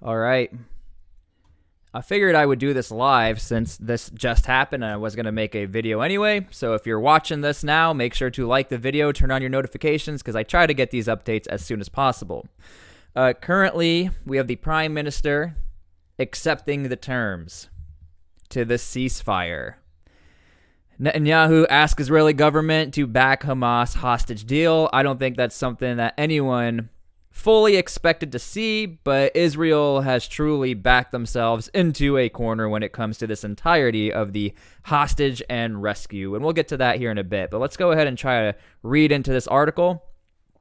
All right. I figured I would do this live since this just happened and I was going to make a video anyway. So if you're watching this now, make sure to like the video, turn on your notifications because I try to get these updates as soon as possible. Currently, we have the Prime Minister accepting the terms to this ceasefire. Netanyahu asked Israeli government to back Hamas hostage deal. I don't think that's something that anyone fully expected to see, but Israel has truly backed themselves into a corner when it comes to this entirety of the hostage and rescue. And we'll get to that here in a bit, but let's go ahead and try to read into this article.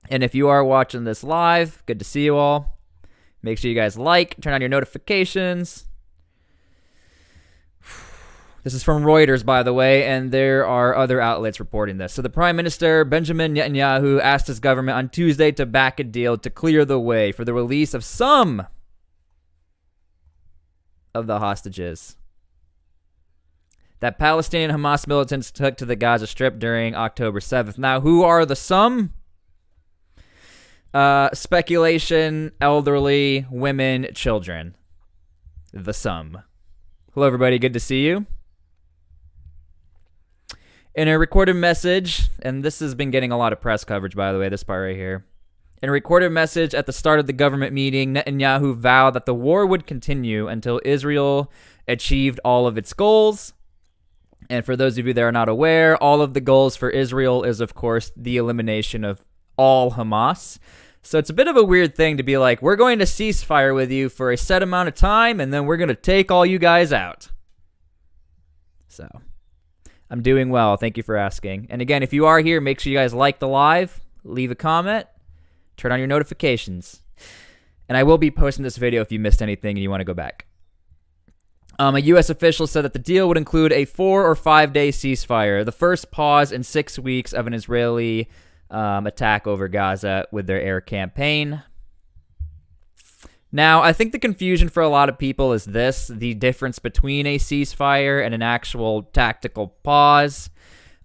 And if you are watching this live, good to see you all. Make sure you guys like, turn on your notifications. This is from Reuters, by the way, and there are other outlets reporting this. So the Prime Minister, Benjamin Netanyahu, asked his government on Tuesday to back a deal to clear the way for the release of some of the hostages that Palestinian Hamas militants took to the Gaza Strip during October 7th. Now, who are the some? Speculation, elderly, women, children. The some. Hello, everybody. Good to see you. In a recorded message, and this has been getting a lot of press coverage, by the way, this part right here. In a recorded message at the start of the government meeting, Netanyahu vowed that the war would continue until Israel achieved all of its goals. And for those of you that are not aware, all of the goals for Israel is, of course, the elimination of all Hamas. So it's a bit of a weird thing to be like, we're going to ceasefire with you for a set amount of time, and then we're going to take all you guys out. So I'm doing well. Thank you for asking. And again, if you are here, make sure you guys like the live, leave a comment, turn on your notifications. And I will be posting this video if you missed anything and you want to go back. A U.S. official said that the deal would include a 4 or 5 day ceasefire, the first pause in 6 weeks of an Israeli attack over Gaza with their air campaign. Now, I think the confusion for a lot of people is this, the difference between a ceasefire and an actual tactical pause.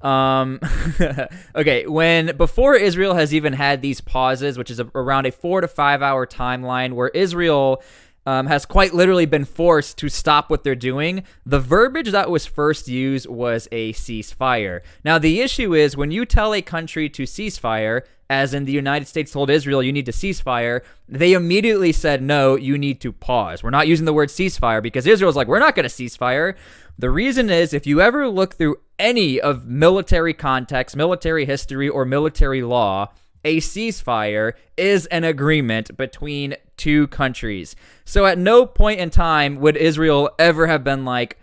Okay, before Israel has even had these pauses, which is around a 4 to 5 hour timeline where Israel has quite literally been forced to stop what they're doing, the verbiage that was first used was a ceasefire. Now, the issue is when you tell a country to ceasefire, as in the United States told Israel, you need to ceasefire, they immediately said, no, you need to pause. We're not using the word ceasefire because Israel's like, we're not going to ceasefire. The reason is if you ever look through any of military context, military history, or military law, a ceasefire is an agreement between two countries. So at no point in time would Israel ever have been like,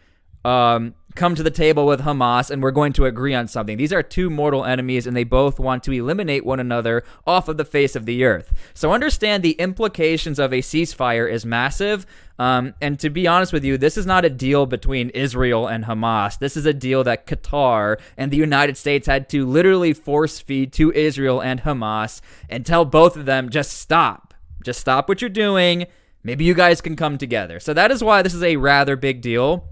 come to the table with Hamas and we're going to agree on something. These are two mortal enemies and they both want to eliminate one another off of the face of the earth. So understand the implications of a ceasefire is massive. And to be honest with you, this is not a deal between Israel and Hamas. This is a deal that Qatar and the United States had to literally force feed to Israel and Hamas and tell both of them, just stop. Just stop what you're doing. Maybe you guys can come together. So that is why this is a rather big deal.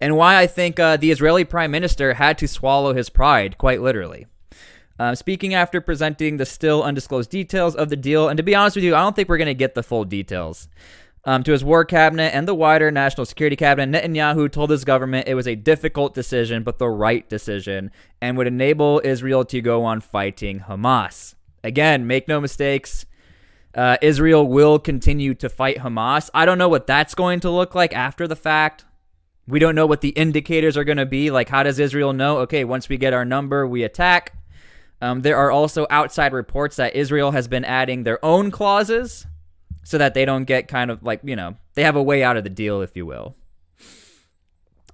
And why I think the Israeli Prime Minister had to swallow his pride, quite literally. Speaking after presenting the still undisclosed details of the deal, and to be honest with you, I don't think we're going to get the full details. To his war cabinet and the wider national security cabinet, Netanyahu told his government it was a difficult decision, but the right decision, and would enable Israel to go on fighting Hamas. Again, make no mistakes, Israel will continue to fight Hamas. I don't know what that's going to look like after the fact. We don't know what the indicators are going to be. Like, how does Israel know, okay, once we get our number, we attack? There are also outside reports that Israel has been adding their own clauses so that they don't get kind of like, they have a way out of the deal, if you will.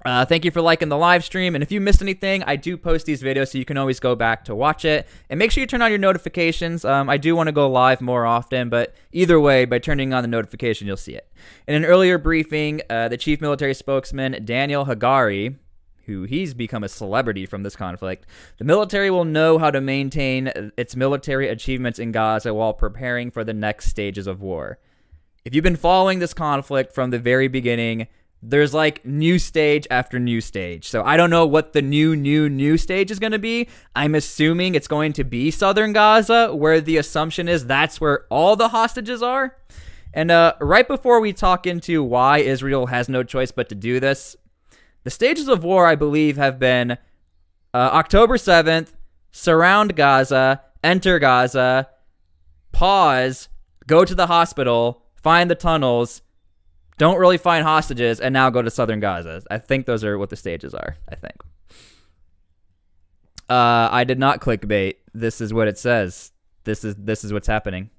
Thank you for liking the live stream. And if you missed anything, I do post these videos so you can always go back to watch it. And make sure you turn on your notifications. I do want to go live more often, but either way, by turning on the notification, you'll see it. In an earlier briefing, the chief military spokesman, Daniel Hagari, who he's become a celebrity from this conflict, the military will know how to maintain its military achievements in Gaza while preparing for the next stages of war. If you've been following this conflict from the very beginning, there's like new stage after new stage. So I don't know what the new stage is going to be. I'm assuming it's going to be southern Gaza, where the assumption is that's where all the hostages are. And right before we talk into why Israel has no choice but to do this, the stages of war, I believe, have been October 7th, surround Gaza, enter Gaza, pause, go to the hospital, find the tunnels, don't really find hostages, and now go to southern Gaza. I think those are what the stages are, I think. I did not clickbait. This is what it says. This is what's happening.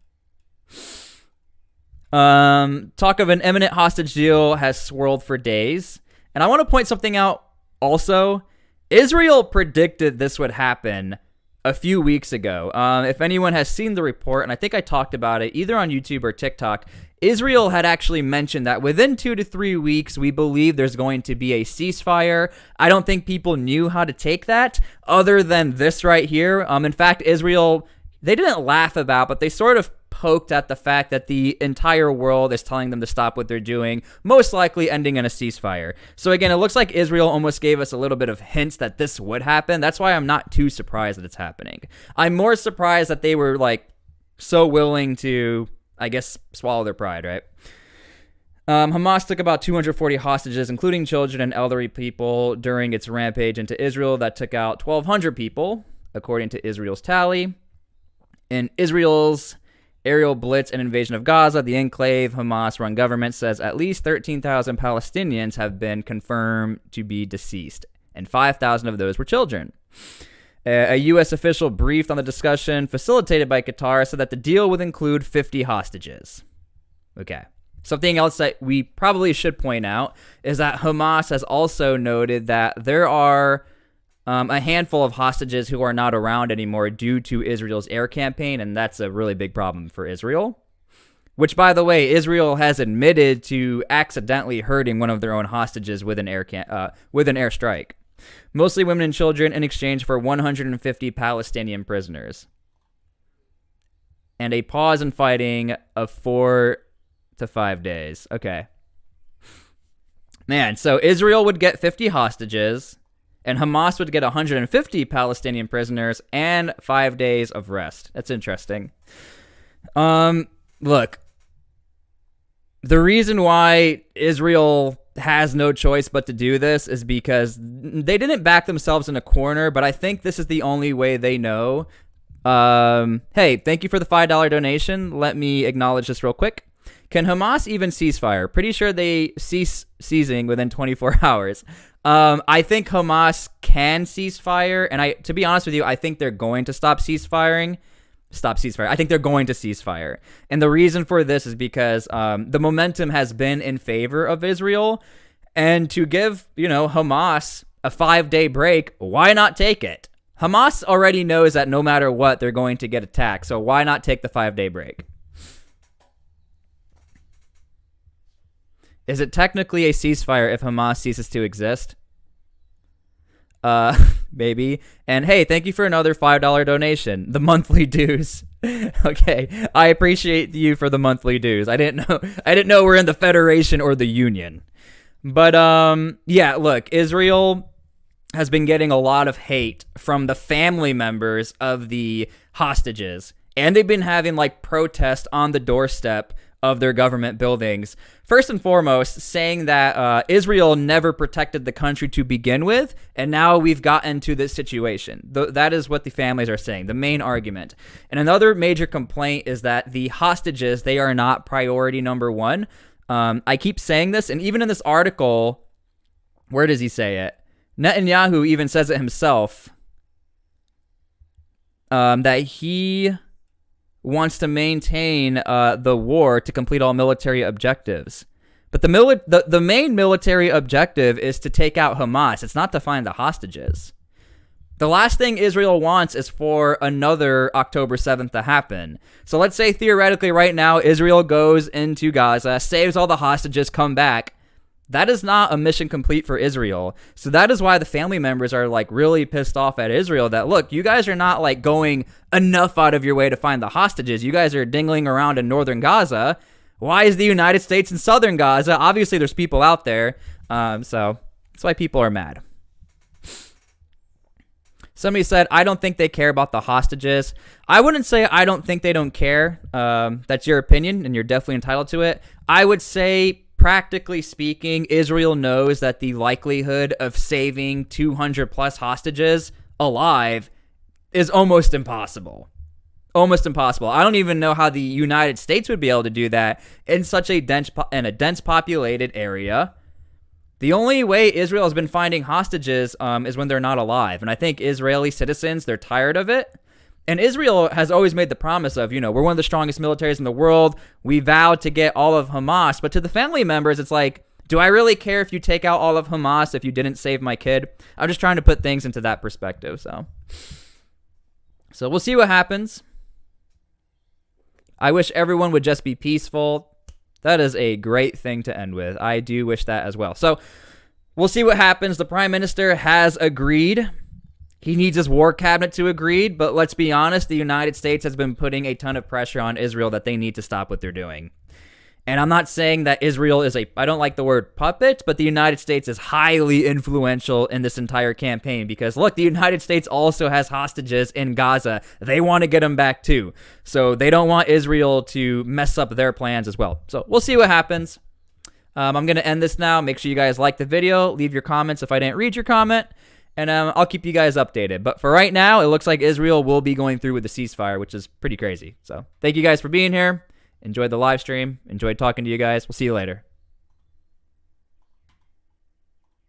Talk of an imminent hostage deal has swirled for days. And I want to point something out also. Israel predicted this would happen a few weeks ago. If anyone has seen the report, and I think I talked about it either on YouTube or TikTok, Israel had actually mentioned that within 2 to 3 weeks, we believe there's going to be a ceasefire. I don't think people knew how to take that other than this right here. In fact, Israel, they didn't laugh about, but they sort of poked at the fact that the entire world is telling them to stop what they're doing, most likely ending in a ceasefire. So again, it looks like Israel almost gave us a little bit of hints that this would happen. That's why I'm not too surprised that it's happening. I'm more surprised that they were like so willing to, I guess, swallow their pride, right? Hamas took about 240 hostages, including children and elderly people, during its rampage into Israel that took out 1,200 people, according to Israel's tally. In Israel's aerial blitz and invasion of Gaza, the enclave Hamas-run government says at least 13,000 Palestinians have been confirmed to be deceased, and 5,000 of those were children. A U.S. official briefed on the discussion facilitated by Qatar said that the deal would include 50 hostages. Okay. Something else that we probably should point out is that Hamas has also noted that there are a handful of hostages who are not around anymore due to Israel's air campaign, and that's a really big problem for Israel. Which, by the way, Israel has admitted to accidentally hurting one of their own hostages with an airstrike. Mostly women and children in exchange for 150 Palestinian prisoners. And a pause in fighting of 4 to 5 days. Okay. Man, so Israel would get 50 hostages, and Hamas would get 150 Palestinian prisoners and 5 days of rest. That's interesting. Look, the reason why Israel has no choice but to do this is because they didn't back themselves in a corner, but I think this is the only way they know. Hey, thank you for the $5 donation. Let me acknowledge this real quick. Can Hamas even cease fire? Pretty sure they cease seizing within 24 hours. I think Hamas can cease fire, and to be honest with you, I think they're going to stop ceasefire. I think they're going to cease fire. And the reason for this is because the momentum has been in favor of Israel, and to give, Hamas a 5-day break, why not take it? Hamas already knows that no matter what, they're going to get attacked, so why not take the 5-day break? Is it technically a ceasefire if Hamas ceases to exist? Maybe. And hey, thank you for another $5 donation. The monthly dues. Okay, I appreciate you for the monthly dues. I didn't know we're in the Federation or the Union. But yeah, look, Israel has been getting a lot of hate from the family members of the hostages, and they've been having protests on the doorstep of their government buildings. First and foremost, saying that Israel never protected the country to begin with, and now we've gotten to this situation. That is what the families are saying, the main argument. And another major complaint is that the hostages, they are not priority number one. I keep saying this, and even in this article, where does he say it? Netanyahu even says it himself, that he wants to maintain the war to complete all military objectives. But the main military objective is to take out Hamas. It's not to find the hostages. The last thing Israel wants is for another October 7th to happen. So let's say theoretically right now Israel goes into Gaza, saves all the hostages, come back. That is not a mission complete for Israel. So that is why the family members are really pissed off at Israel that, look, you guys are not going enough out of your way to find the hostages. You guys are dingling around in northern Gaza. Why is the United States in southern Gaza? Obviously there's people out there. So that's why people are mad. Somebody said, I don't think they care about the hostages. I wouldn't say I don't think they don't care. That's your opinion, and you're definitely entitled to it. I would say, practically speaking, Israel knows that the likelihood of saving 200 plus hostages alive is almost impossible. Almost impossible. I don't even know how the United States would be able to do that in such a dense populated area. The only way Israel has been finding hostages is when they're not alive. And I think Israeli citizens, they're tired of it. And Israel has always made the promise of, we're one of the strongest militaries in the world. We vowed to get all of Hamas. But to the family members, it's like, do I really care if you take out all of Hamas if you didn't save my kid? I'm just trying to put things into that perspective. So we'll see what happens. I wish everyone would just be peaceful. That is a great thing to end with. I do wish that as well. So we'll see what happens. The Prime Minister has agreed. He needs his war cabinet to agree, but let's be honest, the United States has been putting a ton of pressure on Israel that they need to stop what they're doing. And I'm not saying that Israel is I don't like the word puppet, but the United States is highly influential in this entire campaign because, look, the United States also has hostages in Gaza. They want to get them back too. So they don't want Israel to mess up their plans as well. So we'll see what happens. I'm going to end this now. Make sure you guys like the video. Leave your comments if I didn't read your comment. And I'll keep you guys updated. But for right now, it looks like Israel will be going through with the ceasefire, which is pretty crazy. So thank you guys for being here. Enjoyed the live stream. Enjoyed talking to you guys. We'll see you later.